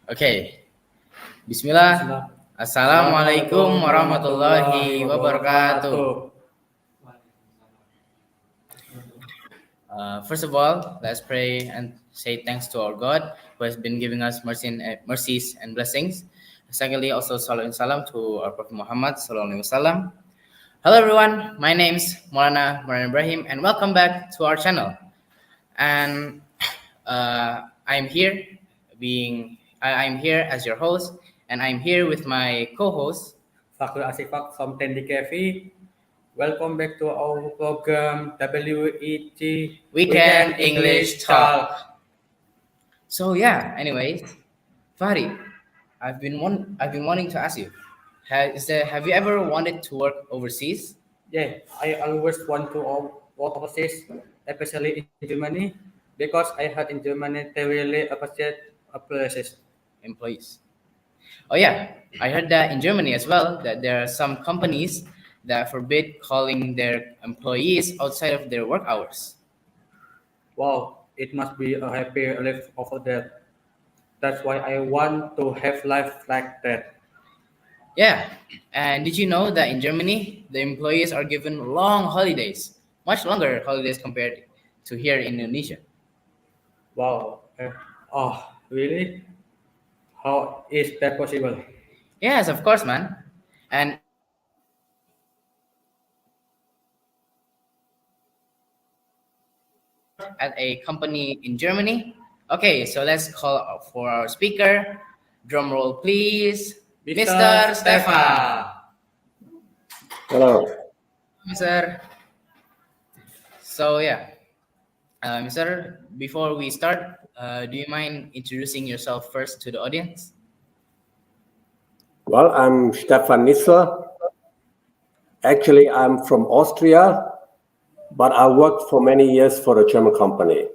Oke, Bismillah. Bismillah. Assalamualaikum Assalamualaikum warahmatullahi warahmatullahi wabarakatuh. wabarakatuh. First of all, let's pray and say thanks to our God who has been giving us mercies and blessings. Secondly, also salam and salam to our Prophet Muhammad sallallahu alaihi wasallam. Hello everyone, my name's Maulana Ibrahim and welcome back to our channel. And I'm here I'm here as your host, and I'm here with my co-host. Fakul Asifak from Tendi Cafe. Welcome back to our program WET Weekend Weekend English English Talk. Talk. So yeah, anyways, Fahri, I've been wanting to ask you, have you ever wanted to work overseas? Yeah, I always want to work overseas, especially in Germany, because I had in Germany they really appreciate places. Employees. Oh yeah, I heard that in Germany as well that there are some companies that forbid calling their employees outside of their work hours. Wow, it must be a happy life over there. That's why I want to have life like that. Yeah, and did you know that in Germany the employees are given long holidays, much longer holidays compared to here in Indonesia? Wow. Oh, really? How is that possible? Yes, of course, man. And if you want to know work at a company in Germany, okay, so let's call for our speaker. Drum roll, please, Mr. Mr. Stefan. Stefan. Hello. Mr. So yeah, Mr. Before we start, do you mind introducing yourself first to the audience? Well, I'm Stefan Nisser. Actually, I'm from Austria, but I worked for many years for a German company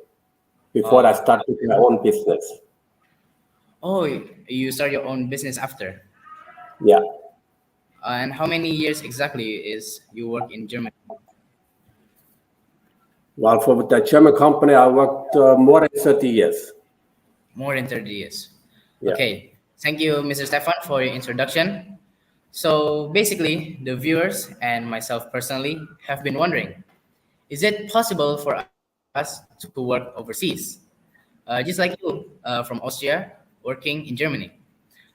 before I started my own business. Oh, you start your own business after. Yeah. And how many years exactly is you work in Germany? Well, for the German company, I worked more than 30 years. More than 30 years. Yeah. Okay. Thank you, Mr. Stefan, for your introduction. So basically, the viewers and myself personally have been wondering, is it possible for us to work overseas? Just like you from Austria, working in Germany.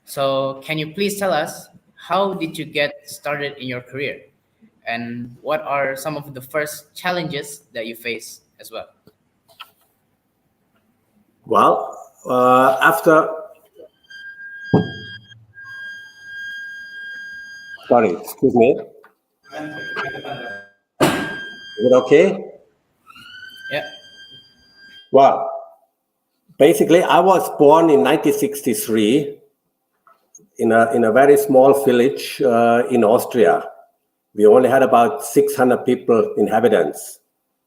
So can you please tell us, how did you get started in your career? And what are some of the first challenges that you face as well? Well, after, sorry, excuse me. Is it okay? Yeah. Well, basically, I was born in 1963 in a very small village in Austria. We only had about 600 people, inhabitants.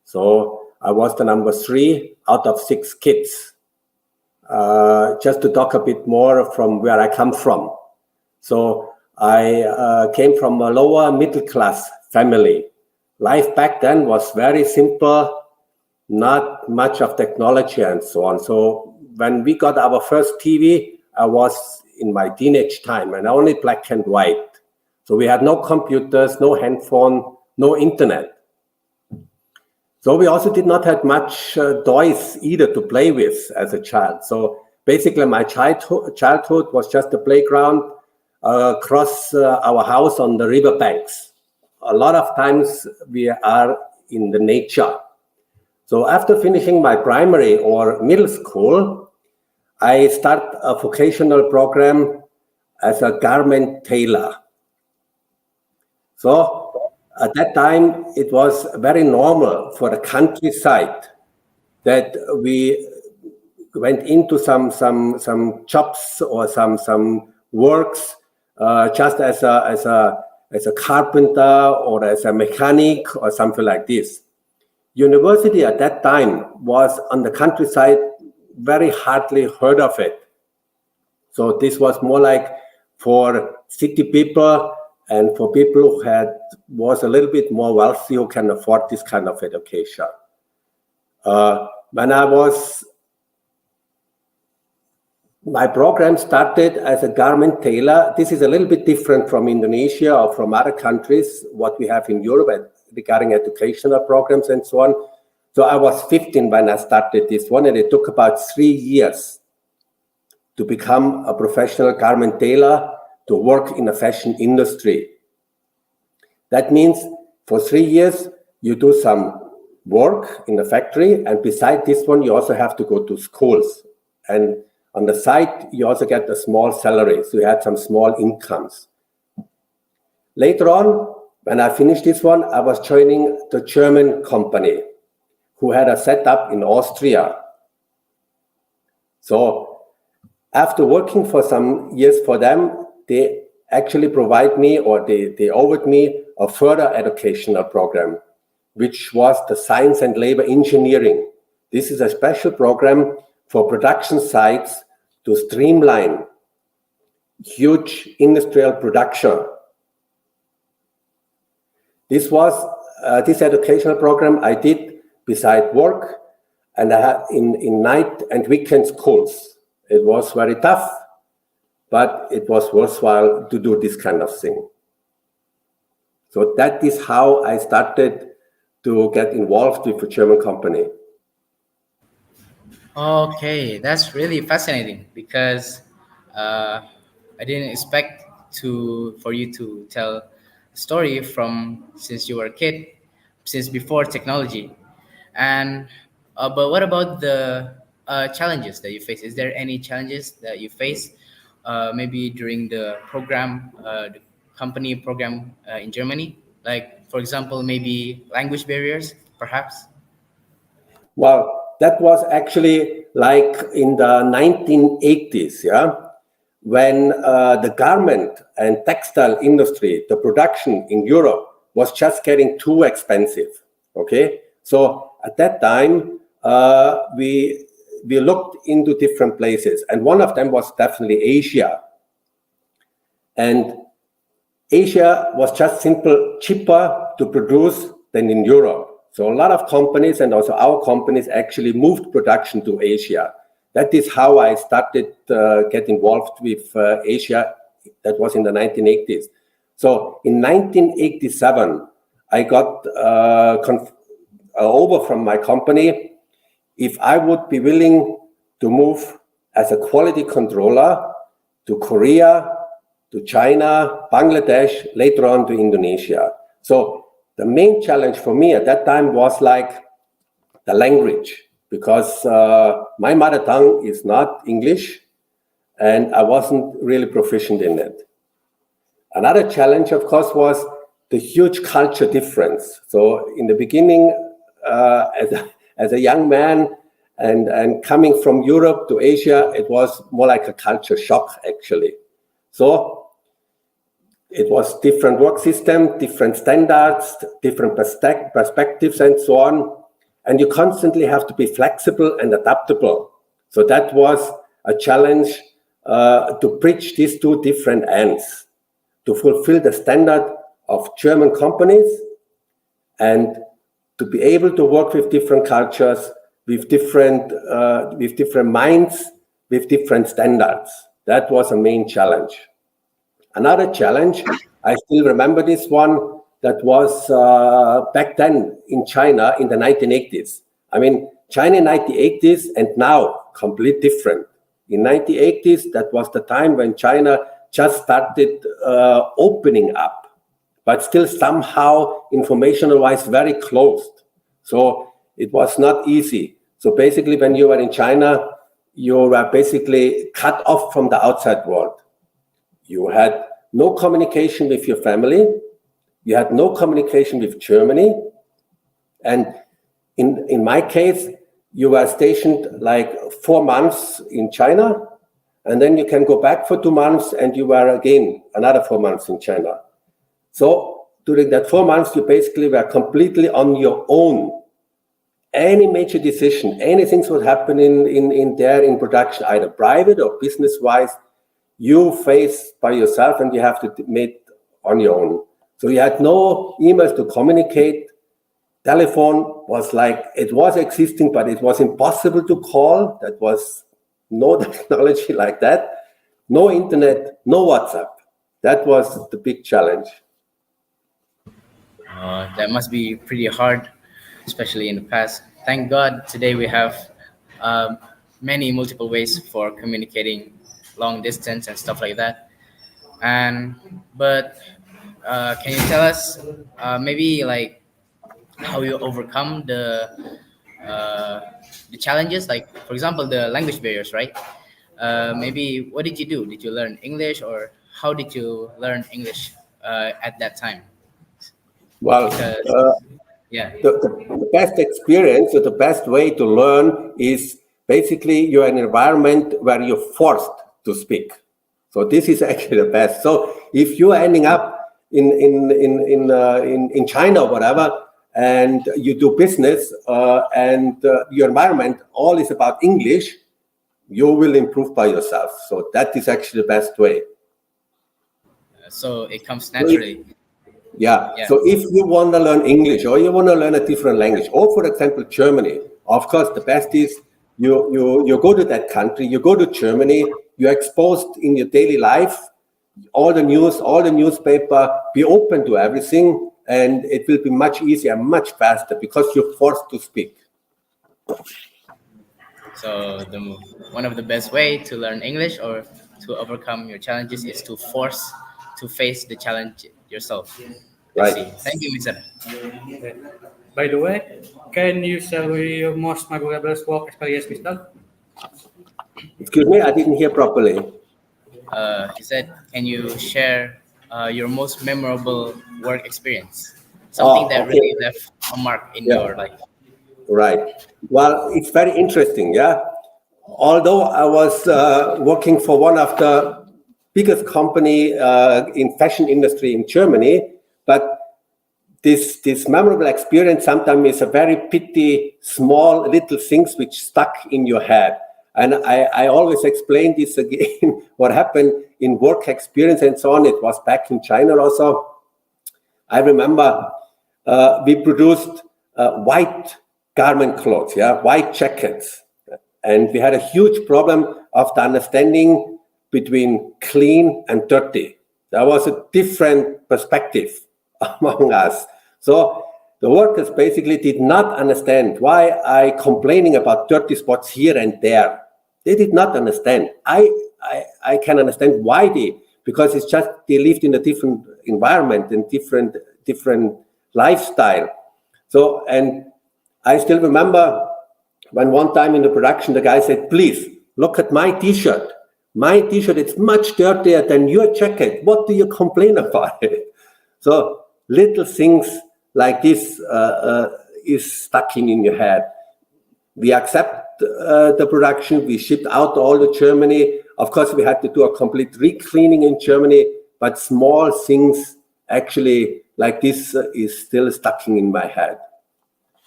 So I was the number 3 out of 6 kids. Just to talk a bit more from where I come from. So I came from a lower middle class family. Life back then was very simple, not much of technology and so on. So when we got our first TV, I was in my teenage time and only black and white. So we had no computers, no handphone, no internet. So we also did not have much toys either to play with as a child. So basically my childhood was just a playground across our house on the river banks. A lot of times we are in the nature. So after finishing my primary or middle school, I start a vocational program as a garment tailor. So at that time, it was very normal for the countryside that we went into some jobs or some works just as a carpenter or as a mechanic or something like this. University at that time was on the countryside, very hardly heard of it. So this was more like for city people and for people who was a little bit more wealthy, who can afford this kind of education. My program started as a garment tailor. This is a little bit different from Indonesia or from other countries, what we have in Europe regarding educational programs and so on. So I was 15 when I started this one, and it took about 3 years to become a professional garment tailor, to work in the fashion industry. That means for 3 years, you do some work in the factory, and beside this one, you also have to go to schools. And on the side, you also get a small salary, so you had some small incomes. Later on, when I finished this one, I was joining the German company who had a setup in Austria. So after working for some years for them, they actually provide me, or they offered me a further educational program, which was the Science and Labor Engineering. This is a special program for production sites to streamline huge industrial production. This was this educational program I did beside work, and I had in night and weekend schools. It was very tough, but it was worthwhile to do this kind of thing. So that is how I started to get involved with a German company. Okay, that's really fascinating because I didn't expect for you to tell a story from since you were a kid, since before technology, and but what about the challenges that you face? Is there any challenges that you face, maybe during the company program in Germany? Like, for example, maybe language barriers, perhaps. Well, that was actually like in the 1980s, yeah, when the garment and textile industry, the production in Europe was just getting too expensive. Okay, so at that time we looked into different places, and one of them was definitely Asia. And Asia was just simple cheaper to produce than in Europe. So a lot of companies, and also our companies, actually moved production to Asia. That is how I started get involved with Asia. That was in the 1980s. So in 1987, I got over from my company if I would be willing to move as a quality controller to Korea, to China, Bangladesh, later on to Indonesia. So the main challenge for me at that time was like the language, because my mother tongue is not English, and I wasn't really proficient in it. Another challenge, of course, was the huge culture difference. So in the beginning, as a young man and coming from Europe to Asia, it was more like a culture shock, actually. So it was different work system, different standards, different perspectives, and so on. And you constantly have to be flexible and adaptable. So that was a challenge to bridge these two different ends, to fulfill the standard of German companies and to be able to work with different cultures, with different minds, with different standards. That was a main challenge. Another challenge, I still remember this one, that was back then in China in the 1980s. I mean, China in 1980s and now, completely different. In 1980s, that was the time when China just started opening up, but still somehow informational-wise very closed. So it was not easy. So basically, when you were in China, you were basically cut off from the outside world. You had no communication with your family. You had no communication with Germany. And in my case, you were stationed like 4 months in China, and then you can go back for 2 months and you were again another 4 months in China. So during that 4 months, you basically were completely on your own. Any major decision, anything would happen in there in production, either private or business-wise, you face by yourself and you have to make on your own. So you had no emails to communicate. Telephone was like, it was existing, but it was impossible to call. That was no technology like that, no internet, no WhatsApp. That was the big challenge. That must be pretty hard, especially in the past. Thank God today we have um, many multiple ways for communicating long distance and stuff like that. And but can you tell us maybe like how you overcome uh, the challenges? Like for example, the language barriers, right? Maybe what did you do? Did you learn English, or how did you learn English at that time? Well, Because yeah. the best experience or the best way to learn is basically you're in an environment where you're forced to speak. So this is actually the best. So if you're ending up in China or whatever, and you do business and your environment all is about English, you will improve by yourself. So that is actually the best way. So it comes So if naturally. Yeah. Yeah. So if you want to learn English or you want to learn a different language, or for example, Germany, of course, the best is you go to that country, you go to Germany, you're exposed in your daily life, all the news, all the newspaper, be open to everything, and it will be much easier, much faster because you're forced to speak. So the one of the best way to learn English or to overcome your challenges is to force to face the challenge yourself. I Right. see. Thank you, Mr. Okay. By the way, can you share your most memorable work experience, Mister? Excuse me, I didn't hear properly. He said, "Can you share your most memorable work experience? Something Oh, that okay. really left a mark in Yeah. your life." Right. Well, it's very interesting. Yeah. Although I was working for one of the biggest company in fashion industry in Germany, but this memorable experience sometimes is a very pity small little things which stuck in your head. And I always explain this again. What happened in work experience and so on. It was back in China also. I remember we produced white garment clothes, yeah, white jackets, and we had a huge problem of the understanding between clean and dirty. There was a different perspective among us. So the workers basically did not understand why I complaining about dirty spots here and there. They did not understand. I can understand why because it's just they lived in a different environment and different lifestyle. So, and I still remember when one time in the production, the guy said, please look at my t-shirt. My t-shirt is much dirtier than your jacket. What do you complain about it? So little things like this is stuck in your head. We accept the production. We shipped out all to Germany. Of course, we had to do a complete re-cleaning in Germany, but small things actually like this is still stuck in my head.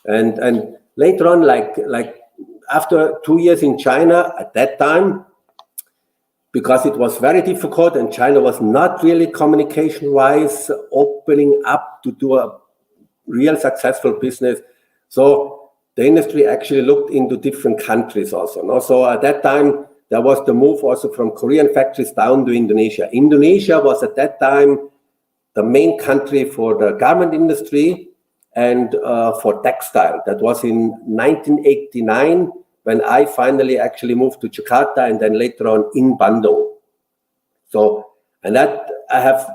And later on, like after 2 years in China, at that time, because it was very difficult and China was not really communication-wise opening up to do a real successful business. So the industry actually looked into different countries also. No? So at that time, there was the move also from Korean factories down to Indonesia. Indonesia was at that time the main country for the garment industry and for textile. That was in 1989 when I finally actually moved to Jakarta and then later on in Bandung. So, and that I have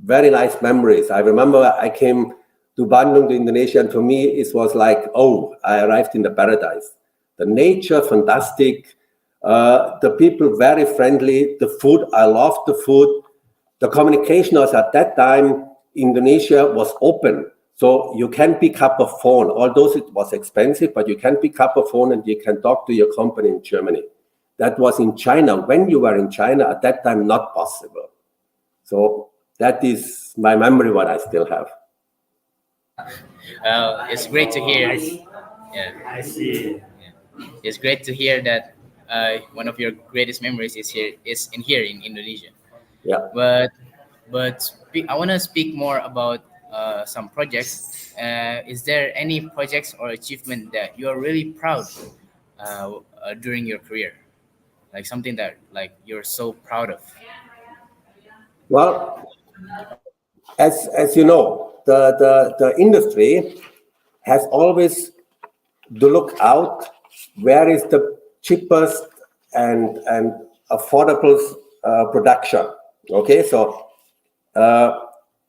very nice memories. I remember I came to Bandung, to Indonesia, and for me it was like, oh, I arrived in the paradise. The nature, fantastic. The people, very friendly. The food, I loved the food. The communication was at that time, Indonesia was open. So you can pick up a phone, although it was expensive, but you can pick up a phone and you can talk to your company in Germany. That was in China. When you were in China, at that time, not possible. So that is my memory, what I still have. It's great to hear. Yeah, I see. it's great to hear that one of your greatest memories is in here in Indonesia. Yeah. But I want to speak more about some projects. Is there any projects or achievement that you are really proud during your career? like something that like you're so proud of? Well, as you know, the industry has always to look out where is the cheapest and affordable production. Okay, so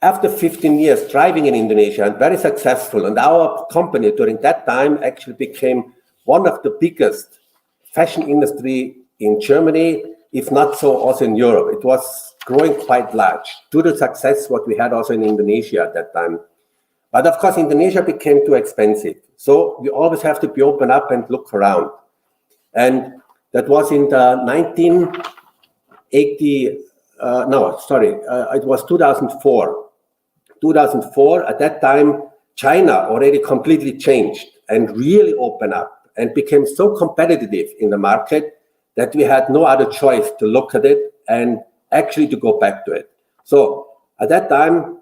after 15 years driving in Indonesia and very successful, and our company during that time actually became one of the biggest fashion industry in Germany, if not so also in Europe. It was growing quite large due to success what we had also in Indonesia at that time. But of course, Indonesia became too expensive. So we always have to be open up and look around. And that was in the 1980, it was 2004. 2004, at that time, China already completely changed and really opened up and became so competitive in the market that we had no other choice to look at it and actually to go back to it. So at that time,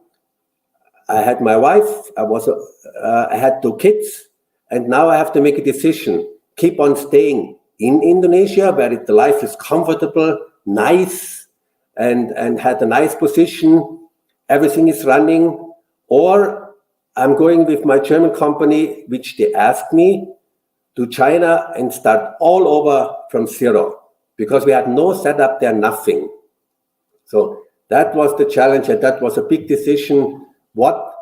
I had my wife, I had 2 kids, and now I have to make a decision. Keep on staying in Indonesia, where the life is comfortable, nice, and had a nice position. Everything is running. Or I'm going with my German company, which they asked me, to China and start all over from zero, because we had no setup there, nothing. So that was the challenge, and that was a big decision what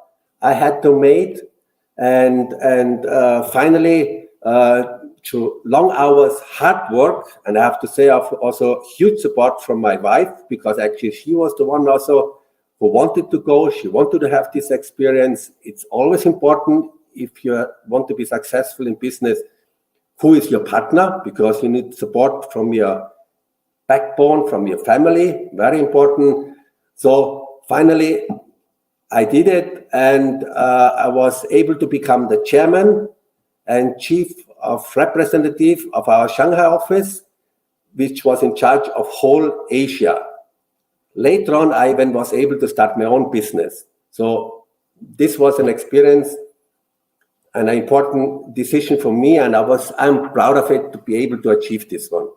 I had to make, and finally through long hours, hard work, and I have to say also huge support from my wife, because actually she was the one also who wanted to go. She wanted to have this experience. It's always important if you want to be successful in business, who is your partner, because you need support from your backbone, from your family, very important. So finally, I did it, and I was able to become the chairman and chief of representative of our Shanghai office, which was in charge of whole Asia. Later on, I even was able to start my own business. So this was an experience, an important decision for me, and I'm proud of it to be able to achieve this one.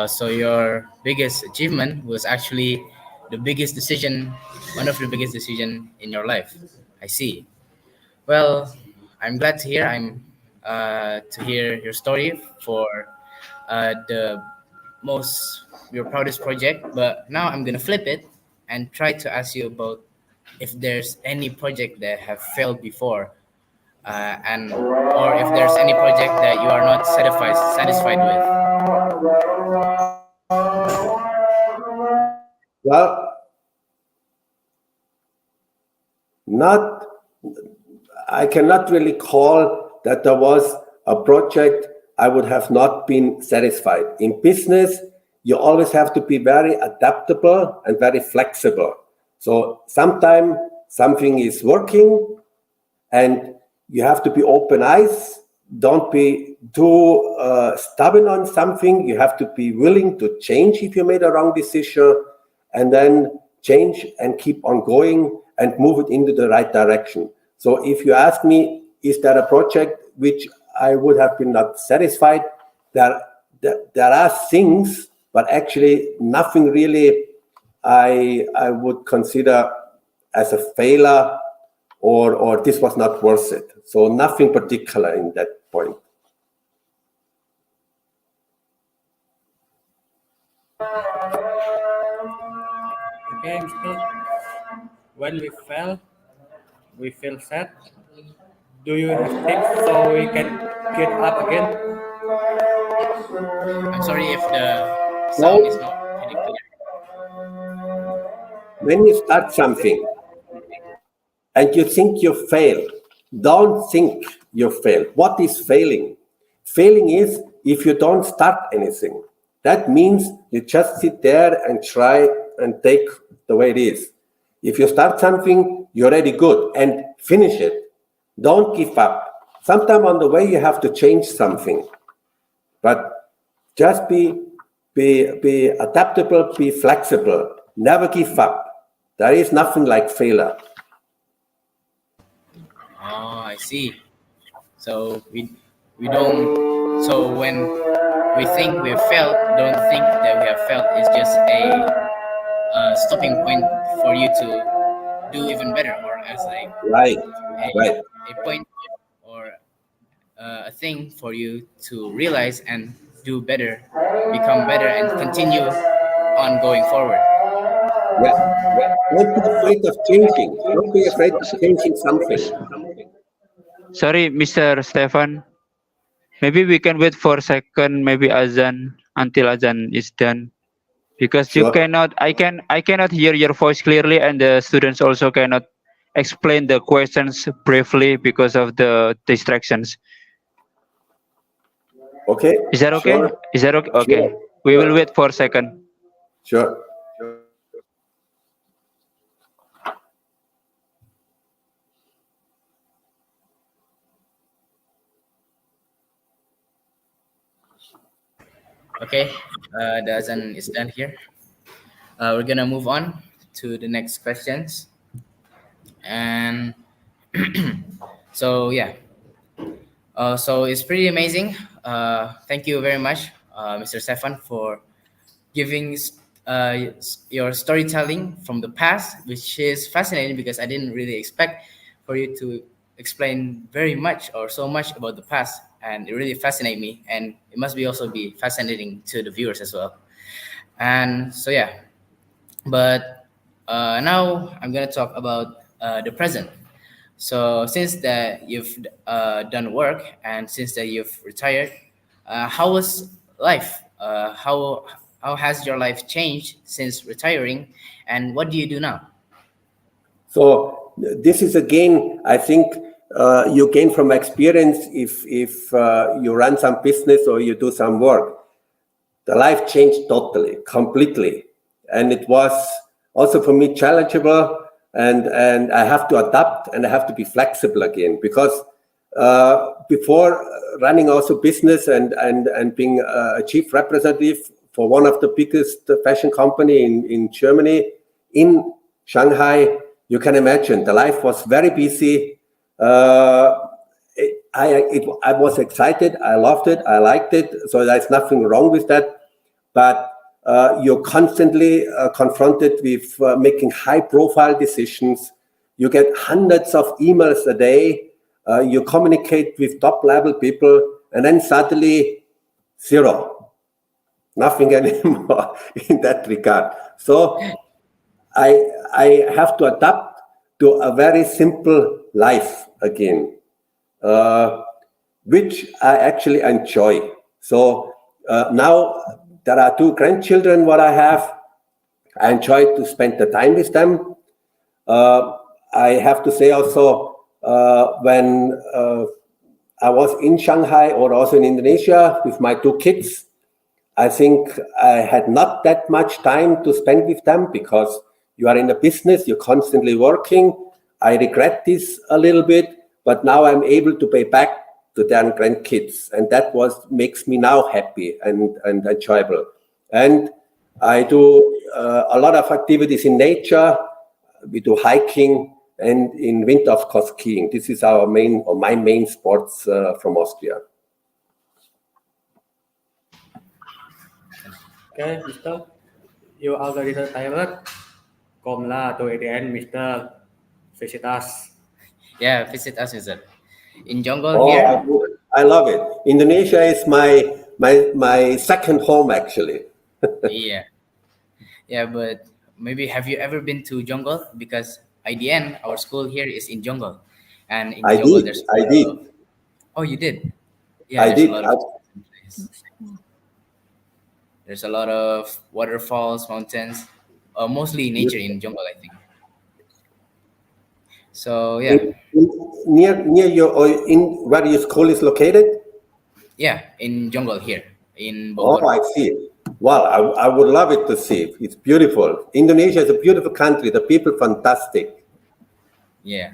So your biggest achievement was actually the biggest decision, one of the biggest decision in your life. I see. Well, I'm glad to hear. I'm to hear your story for the most your proudest project. But now I'm gonna flip it and try to ask you about if there's any project that have failed before, and or if there's any project that you are not satisfied with. Well, not I cannot really call that there was a project I would have not been satisfied. In business, you always have to be very adaptable and very flexible. So sometimes something is working and you have to be open eyes. Don't be too stubborn on something. You have to be willing to change if you made a wrong decision, and then change and keep on going and move it into the right direction. So if you ask me, is there a project which I would have been not satisfied? There are things, but actually nothing really I would consider as a failure, or this was not worth it. So nothing particular in that point. Okay, Mr. When we feel sad. Do you have tips so we can get up again? I'm sorry if the sound is Well, not really clear. when you start something and you think you fail, don't think you fail. What is failing? Failing is if you don't start anything. That means you just sit there and try and take the way it is. If you start something, you're already good, and finish it. Don't give up. Sometime on the way you have to change something, but just be adaptable, be flexible. Never give up. There is nothing like failure. Oh, I see. So we don't So when we think we have failed, don't think that we have failed. It's just a stopping point for you to do even better, or as like Right, right. a point or a thing for you to realize and do better, become better, and continue on going forward. Yeah. Don't be afraid of changing. Don't be afraid of changing something. Sorry, Mr. Stefan. Maybe we can wait for a second, maybe Azan until Azan is done. Because you Sure. cannot I cannot hear your voice clearly, and the students also cannot explain the questions briefly because of the distractions. Okay. Is that okay? Sure. Is that okay? Okay. Sure. We will wait for a second. Sure. Okay, the Azan is done here. We're gonna move on to the next questions. And so yeah, so it's pretty amazing. Thank you very much, Mr. Stefan, for giving your storytelling from the past, which is fascinating because I didn't really expect for you to explain very much or so much about the past, and it really fascinated me, and it must be also be fascinating to the viewers as well. And so yeah, but now I'm gonna talk about the present. So since that you've done work and since that you've retired, how was life? How has your life changed since retiring, and what do you do now? So this is again, I think you gain from experience if you run some business or you do some work. The life changed totally, completely, and it was also for me challengeable, and I have to adapt and I have to be flexible again because before running also business and being a chief representative for one of the biggest fashion company in Germany, in Shanghai, you can imagine the life was very busy. I was excited. I loved it. I liked it. So there's nothing wrong with that. But you're constantly confronted with making high-profile decisions. You get hundreds of emails a day. You communicate with top-level people, and then suddenly zero, nothing anymore in that regard. So I have to adapt to a very simple life again, uh, which I actually enjoy. So now there are two grandchildren. What I have, I enjoy to spend the time with them. I have to say also when I was in Shanghai or also in Indonesia with my two kids, I think I had not that much time to spend with them because you are in a business, you're constantly working. I regret this a little bit, but now I'm able to pay back to their grandkids, and that was makes me now happy and enjoyable. And I do a lot of activities in nature. We do hiking, and in winter, of course, skiing. This is our main or my main sports from Austria. Okay, Mister, you already retired. Come lah to the end, Mister. Visit us. Yeah, visit us, Mr. In jungle Oh, here. I love it. Indonesia is my second home actually. Yeah, yeah, but maybe have you ever been to jungle? Because IDN, our school here is in jungle, and in I jungle did, there's a I lot did, of. Oh, you did? Yeah, I there's a did. lot of. There's a lot of waterfalls, mountains, mostly nature in jungle, I think. So In, yeah, near your or in where your school is located. yeah, in jungle here in Oh, Bogor. I see. Well, I would love it to see. It's beautiful. Indonesia is a beautiful country. The people fantastic. Yeah.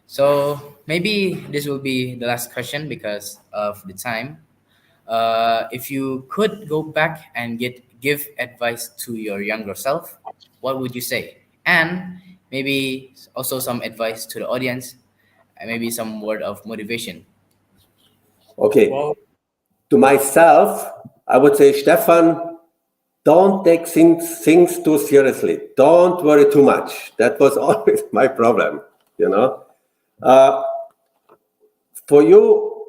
So maybe this will be the last question because of the time. If you could go back and give advice to your younger self, what would you say? And maybe also some advice to the audience, and maybe some word of motivation. Okay. Wow. to myself, I would say, Stefan, don't take things too seriously. Don't worry too much. That was always my problem, you know. Uh, for you,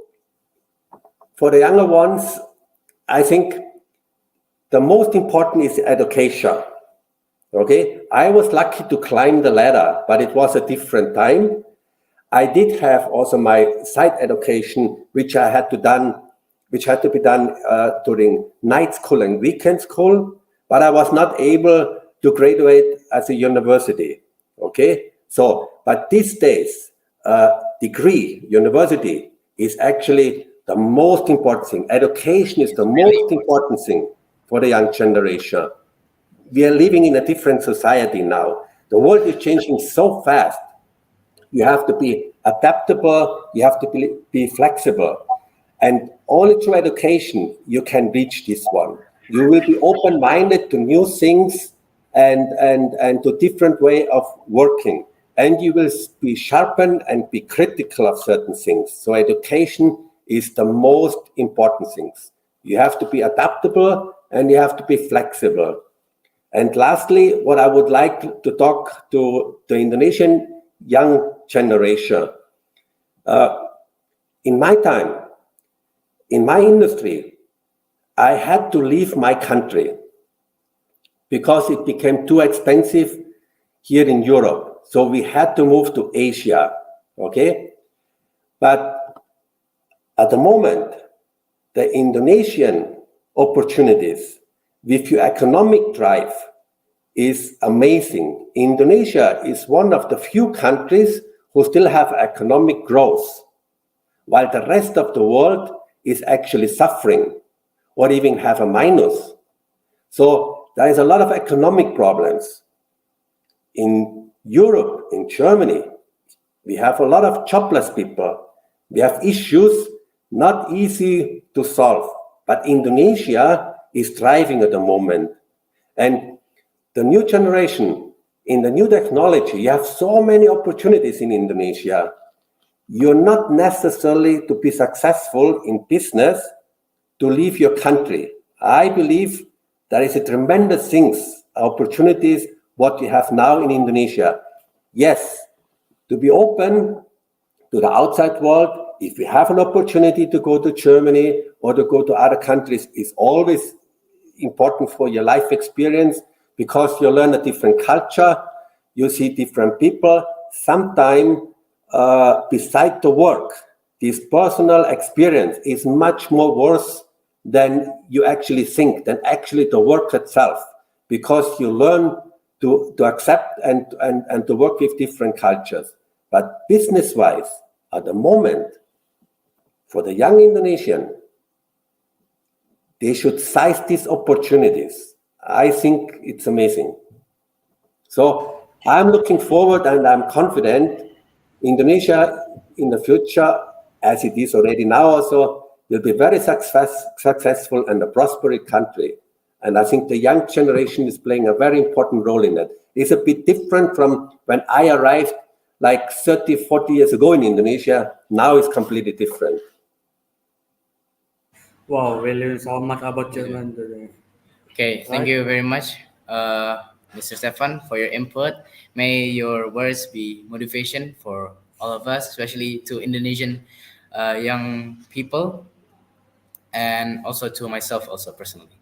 for the younger ones, I think the most important is education. Okay, I was lucky to climb the ladder, but it was a different time. I did have also my side education, which had to be done during night school and weekend school, but I was not able to graduate as a university. Okay, so but these days, degree, university is actually the most important thing. Education is the Really most important. important thing for the young generation. We are living in a different society now. The world is changing so fast. You have to be adaptable, you have to be flexible. And only through education you can reach this one. You will be open-minded to new things and to different way of working. And you will be sharpened and be critical of certain things. So education is the most important things. You have to be adaptable and you have to be flexible. And lastly, what I would like to talk to the Indonesian young generation. In my time, in my industry, I had to leave my country because it became too expensive here in Europe. So we had to move to Asia, okay? But at the moment, the Indonesian opportunities with your economic drive is amazing. Indonesia is one of the few countries who still have economic growth, while the rest of the world is actually suffering or even have a minus. So there is a lot of economic problems. In Europe, in Germany, we have a lot of jobless people. We have issues not easy to solve, but Indonesia is thriving at the moment. And the new generation, in the new technology, you have so many opportunities in Indonesia. You're not necessarily to be successful in business to leave your country. I believe there is a tremendous things, opportunities, what you have now in Indonesia. Yes, to be open to the outside world, if you have an opportunity to go to Germany or to go to other countries, is always important for your life experience because you learn a different culture, you see different people. Sometimes, beside the work, this personal experience is much more worth than you actually think, than actually the work itself, because you learn to accept and to work with different cultures. But business-wise, at the moment, for the young Indonesian, they should seize these opportunities. I think it's amazing. So I'm looking forward and I'm confident Indonesia in the future, as it is already now also, will be very successful and a prosperous country. And I think the young generation is playing a very important role in it. It's a bit different from when I arrived like 30, 40 years ago in Indonesia. Now it's completely different. Wow, we learned so much about German today, Okay, thank right? you very much, Mr. Stefan, for your input. May your words be motivation for all of us, especially to Indonesian young people, and also to myself, also personally.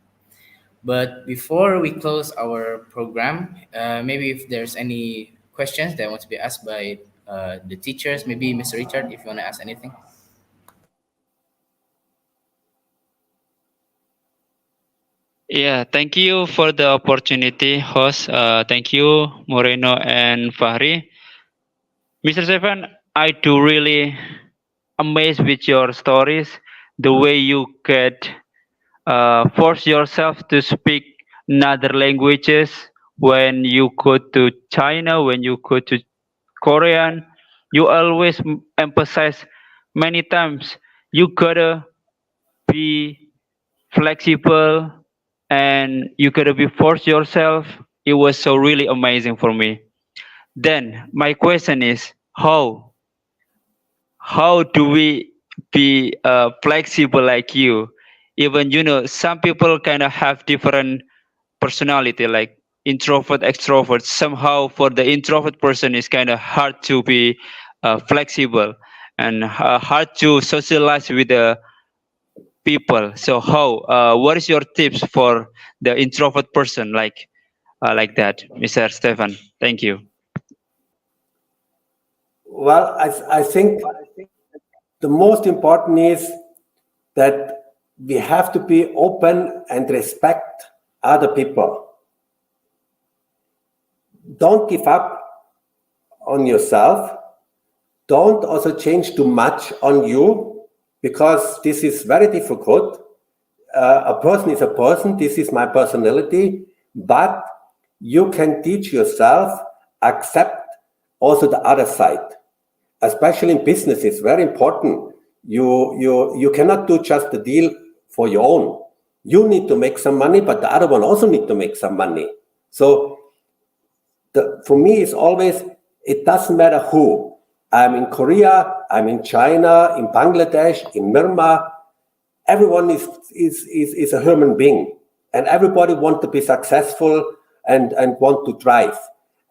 But before we close our program, maybe if there's any questions that want to be asked by the teachers, maybe Mr. Richard, if you want to ask anything. Yeah, thank you for the opportunity, host. Thank you, Moreno and Fahri. Mr. Stefan, I do really amazed with your stories, the way you get force yourself to speak another languages when you go to China, when you go to Korean, you always emphasize many times you gotta be flexible and you gotta be force yourself. It was so really amazing for me. Then my question is how do we be flexible like you? even some people kind of have different personality, like introvert, extrovert. Somehow for the introvert person it's kind of hard to be flexible and hard to socialize with the people. So how what is your tips for the introvert person, like that, Mr. Stefan? Thank you. Well, I think the most important is that we have to be open and respect other people. Don't give up on yourself. Don't also change too much on you, because this is very difficult. A person is a person. This is my personality, but you can teach yourself, accept also the other side. Especially in business, it's very important. You cannot do just the deal for your own. You need to make some money, but the other one also need to make some money. So for me, it's always, it doesn't matter who. I'm in Korea, I'm in China, in Bangladesh, in Myanmar. Everyone is a human being, and everybody want to be successful and want to drive.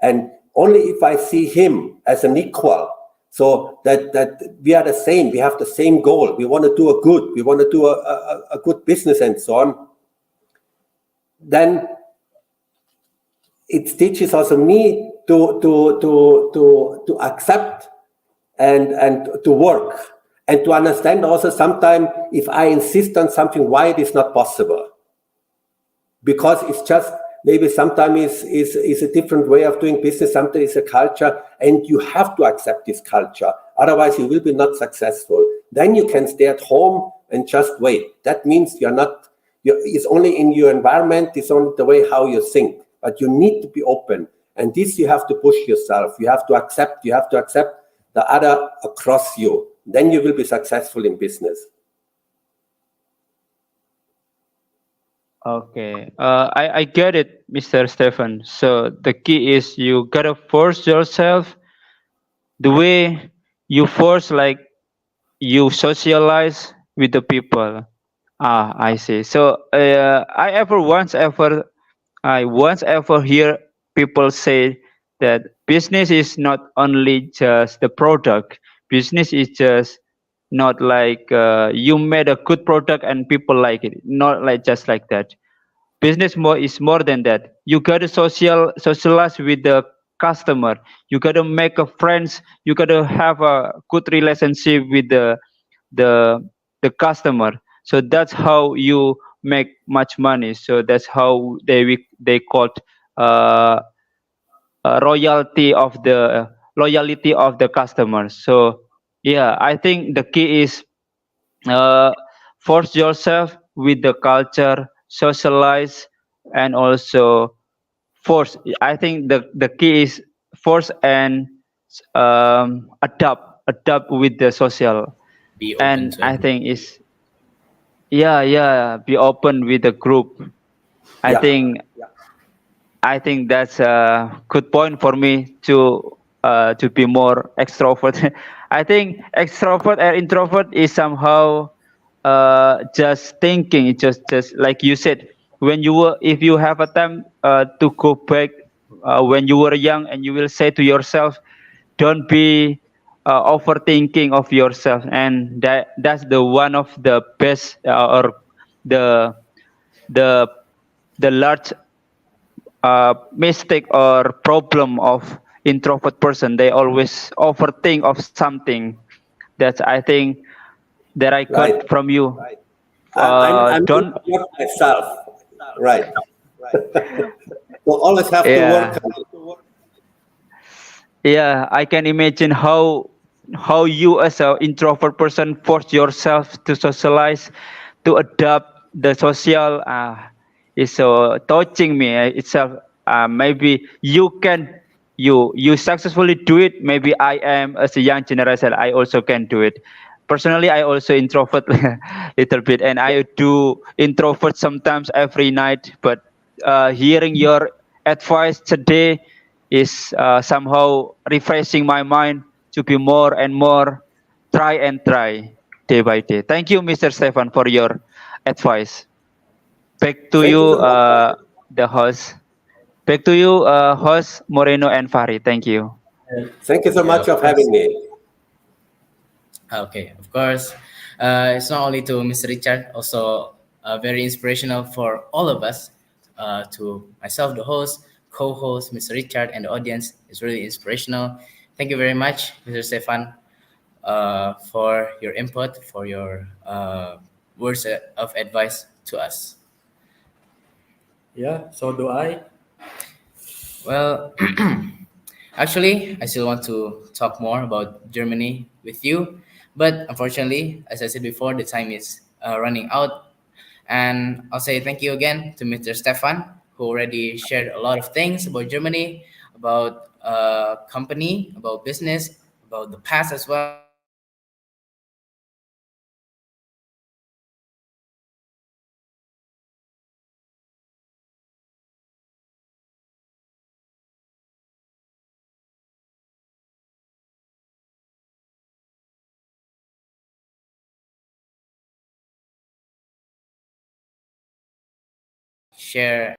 And only if I see him as an equal, so that we are the same, we have the same goal, we want to do a good, we want to do a good business and so on, then it teaches also me to accept and to work, and to understand also sometimes if I insist on something, why it is not possible. Because it's just maybe sometimes is a different way of doing business, sometimes it's a culture, and you have to accept this culture. Otherwise, you will be not successful. Then you can stay at home and just wait. That means it's only in your environment, it's only the way how you think. But you need to be open. And this you have to push yourself. You have to accept the other across you. Then you will be successful in business. Okay, I get it, Mr. Stefan. So the key is you gotta force yourself the way you force, like you socialize with the people. Ah, I see. So I once ever hear people say that business is not only just the product. Business is just not like you made a good product and people like it. Not like just like that. Business is more than that. You gotta socialize with the customer. You gotta make a friends. You gotta have a good relationship with the the customer. So that's how you make much money. So that's how they called uh, loyalty of the customer. So yeah, I think the key is uh, force yourself with the culture, socialize, and also force. I think the key is force and adapt with the social. Be open And to I everyone. think is, yeah, be open with the group. I Yeah. think I think that's a good point for me to be more extrovert. I think extrovert and introvert is somehow just thinking. It's just like you said, when you were, if you have a time to go back when you were young, and you will say to yourself, don't be overthinking of yourself, and that's the one of the best or the the the large mistake or problem of introvert person. They always overthink of something. That's, I think, that I Right. got from you. I'm Don't. not myself. Right. So always have to work Yeah, on it. yeah, I can imagine how you as an introvert person force yourself to socialize, to adapt the social. Is so touching me itself. Maybe you successfully do it. Maybe I am, as a young generation, I also can do it. Personally, I also introvert little bit, and I do introvert sometimes every night. But hearing your advice today is somehow refreshing my mind to be more and more try and try day by day. Thank you, Mr. Stefan, for your advice. Back to Thank you you, so much. the host. Back to you, host Moreno and Fahri. Thank you. Thank you so Yeah, much of of course. having me. Okay, of course. It's not only to Mr. Richard, also very inspirational for all of us. To myself, the host, co-host, Mr. Richard, and the audience, it's really inspirational. Thank you very much, Mr. Stefan, for your input, for your words of advice to us. Yeah, so do I. Well, actually, I still want to talk more about Germany with you, but unfortunately, as I said before, the time is running out. And I'll say thank you again to Mr. Stefan, who already shared a lot of things about Germany, about company, about business, about the past as well. And also the future of Germany. Share